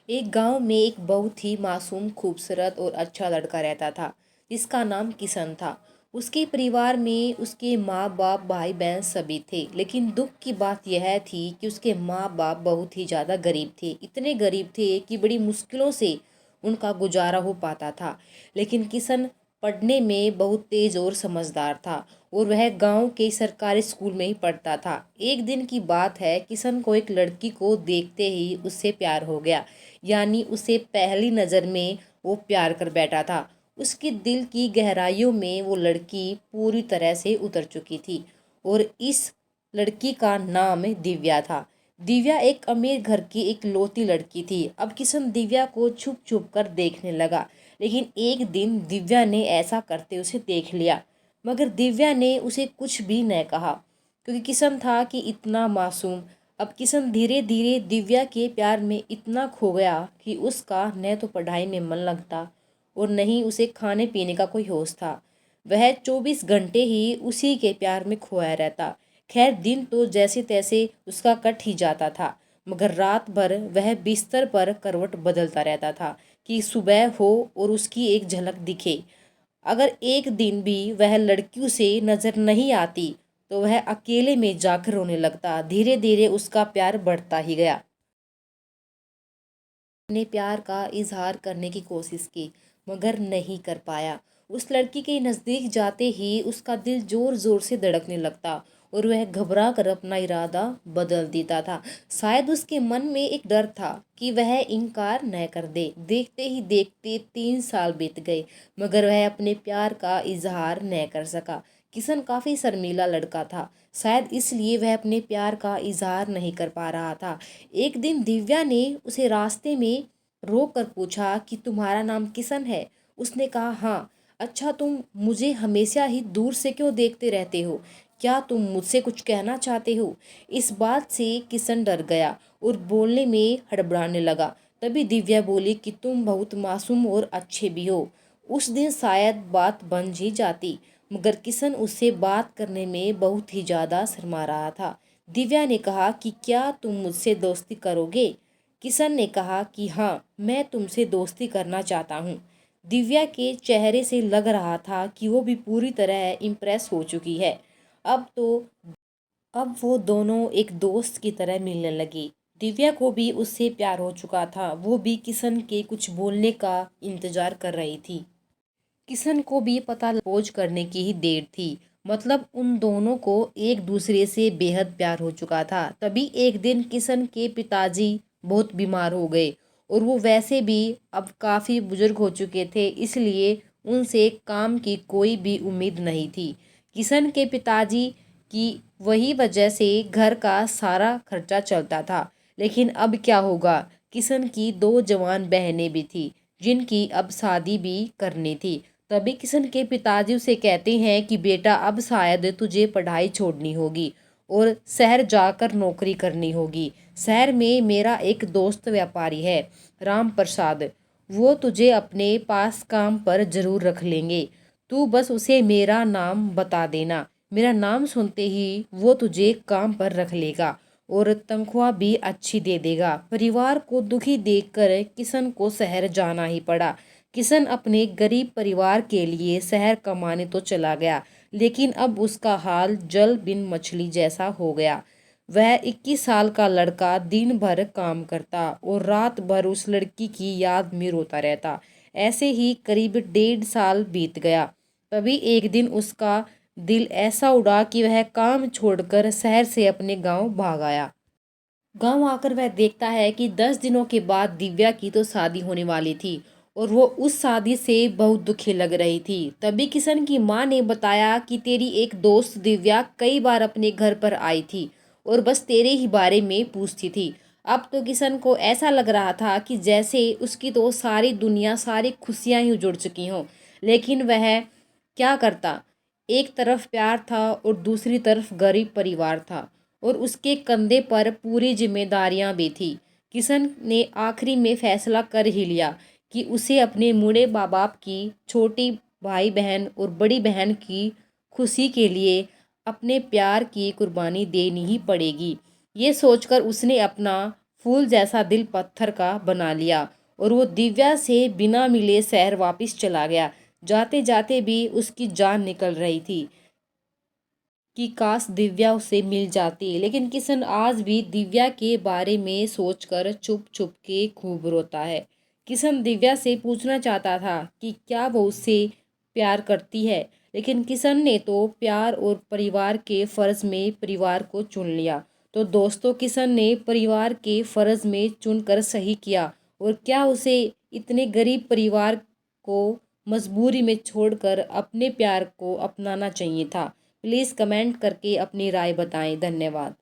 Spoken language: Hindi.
एक गांव में एक बहुत ही मासूम, खूबसूरत और अच्छा लड़का रहता था जिसका नाम किशन था। उसके परिवार में उसके माँ बाप, भाई बहन सभी थे, लेकिन दुख की बात यह थी कि उसके माँ बाप बहुत ही ज़्यादा गरीब थे। इतने गरीब थे कि बड़ी मुश्किलों से उनका गुजारा हो पाता था। लेकिन किशन पढ़ने में बहुत तेज और समझदार था और वह गांव के सरकारी स्कूल में ही पढ़ता था। एक दिन की बात है, किशन को एक लड़की को देखते ही उससे प्यार हो गया। यानी उसे पहली नज़र में वो प्यार कर बैठा था। उसके दिल की गहराइयों में वो लड़की पूरी तरह से उतर चुकी थी और इस लड़की का नाम दिव्या था। दिव्या एक अमीर घर की एक लौती लड़की थी। अब किशन दिव्या को छुप छुप कर देखने लगा, लेकिन एक दिन दिव्या ने ऐसा करते उसे देख लिया। मगर दिव्या ने उसे कुछ भी न कहा, क्योंकि किशन था कि इतना मासूम। अब किशन धीरे धीरे दिव्या के प्यार में इतना खो गया कि उसका न तो पढ़ाई में मन लगता और न ही उसे खाने पीने का कोई होश था। वह 24 घंटे ही उसी के प्यार में खोया रहता। खैर, दिन तो जैसे तैसे उसका कट ही जाता था, मगर रात भर वह बिस्तर पर करवट बदलता रहता था कि सुबह हो और उसकी एक झलक दिखे। अगर एक दिन भी वह लड़कियों से नजर नहीं आती तो वह अकेले में जाकर रोने लगता। धीरे धीरे उसका प्यार बढ़ता ही गया। अपने प्यार का इजहार करने की कोशिश की, मगर नहीं कर पाया। उस लड़की के नज़दीक जाते ही उसका दिल जोर जोर से धड़कने लगता और वह घबरा कर अपना इरादा बदल देता था। शायद उसके मन में एक डर था कि वह इनकार न कर दे। देखते ही देखते 3 साल बीत गए, मगर वह अपने प्यार का इजहार न कर सका। किशन काफ़ी शर्मीला लड़का था, शायद इसलिए वह अपने प्यार का इजहार नहीं कर पा रहा था। एक दिन दिव्या ने उसे रास्ते में रोक कर पूछा कि तुम्हारा नाम किशन है। उसने कहा हाँ। अच्छा, तुम मुझे हमेशा ही दूर से क्यों देखते रहते हो? क्या तुम मुझसे कुछ कहना चाहते हो? इस बात से किशन डर गया और बोलने में हड़बड़ाने लगा। तभी दिव्या बोली कि तुम बहुत मासूम और अच्छे भी हो। उस दिन शायद बात बन ही जाती, मगर किशन उससे बात करने में बहुत ही ज़्यादा शर्मा रहा था। दिव्या ने कहा कि क्या तुम मुझसे दोस्ती करोगे? किशन ने कहा कि हाँ, मैं तुमसे दोस्ती करना चाहता हूँ। दिव्या के चेहरे से लग रहा था कि वो भी पूरी तरह इम्प्रेस हो चुकी है। अब तो अब वो दोनों एक दोस्त की तरह मिलने लगी। दिव्या को भी उससे प्यार हो चुका था। वो भी किशन के कुछ बोलने का इंतजार कर रही थी। किशन को भी पता खोज करने की ही देर थी। मतलब उन दोनों को एक दूसरे से बेहद प्यार हो चुका था। तभी एक दिन किशन के पिताजी बहुत बीमार हो गए और वो वैसे भी अब काफ़ी बुजुर्ग हो चुके थे, इसलिए उनसे काम की कोई भी उम्मीद नहीं थी। किशन के पिताजी की वही वजह से घर का सारा खर्चा चलता था। लेकिन अब क्या होगा? किशन की 2 जवान बहनें भी थी जिनकी अब शादी भी करनी थी। तभी किशन के पिताजी उसे कहते हैं कि बेटा, अब शायद तुझे पढ़ाई छोड़नी होगी और शहर जाकर नौकरी करनी होगी। शहर में मेरा एक दोस्त व्यापारी है, राम प्रसाद। वो तुझे अपने पास काम पर जरूर रख लेंगे। तू बस उसे मेरा नाम बता देना। मेरा नाम सुनते ही वो तुझे काम पर रख लेगा और तनख्वाह भी अच्छी दे देगा। परिवार को दुखी देखकर किशन को शहर जाना ही पड़ा। किशन अपने गरीब परिवार के लिए शहर कमाने तो चला गया, लेकिन अब उसका हाल जल बिन मछली जैसा हो गया। वह 21 साल का लड़का दिन भर काम करता और रात भर उस लड़की की याद में रोता रहता। ऐसे ही करीब 1.5 साल बीत गया। तभी एक दिन उसका दिल ऐसा उड़ा कि वह काम छोड़कर शहर से अपने गांव भाग आया। गांव आकर वह देखता है कि 10 दिनों के बाद दिव्या की तो शादी होने वाली थी और वो उस शादी से बहुत दुखी लग रही थी। तभी किशन की माँ ने बताया कि तेरी एक दोस्त दिव्या कई बार अपने घर पर आई थी और बस तेरे ही बारे में पूछती थी। अब तो किशन को ऐसा लग रहा था कि जैसे उसकी तो सारी दुनिया, सारी खुशियां ही जुड़ चुकी हों। लेकिन वह क्या करता? एक तरफ प्यार था और दूसरी तरफ गरीब परिवार था और उसके कंधे पर पूरी जिम्मेदारियां भी थी। किशन ने आखिरी में फैसला कर ही लिया कि उसे अपने बूढ़े माँ बाप की, छोटी भाई बहन और बड़ी बहन की खुशी के लिए अपने प्यार की कुर्बानी देनी ही पड़ेगी। ये सोचकर उसने अपना फूल जैसा दिल पत्थर का बना लिया और वो दिव्या से बिना मिले शहर वापस चला गया। जाते जाते भी उसकी जान निकल रही थी कि काश दिव्या उससे मिल जाती, लेकिन किशन आज भी दिव्या के बारे में सोचकर चुप चुप के खूब रोता है। किशन दिव्या से पूछना चाहता था कि क्या वो उससे प्यार करती है, लेकिन किशन ने तो प्यार और परिवार के फर्ज में परिवार को चुन लिया। तो दोस्तों, किशन ने परिवार के फर्ज में चुनकर सही किया, और क्या उसे इतने गरीब परिवार को मजबूरी में छोड़कर अपने प्यार को अपनाना चाहिए था? प्लीज़ कमेंट करके अपनी राय बताएं। धन्यवाद।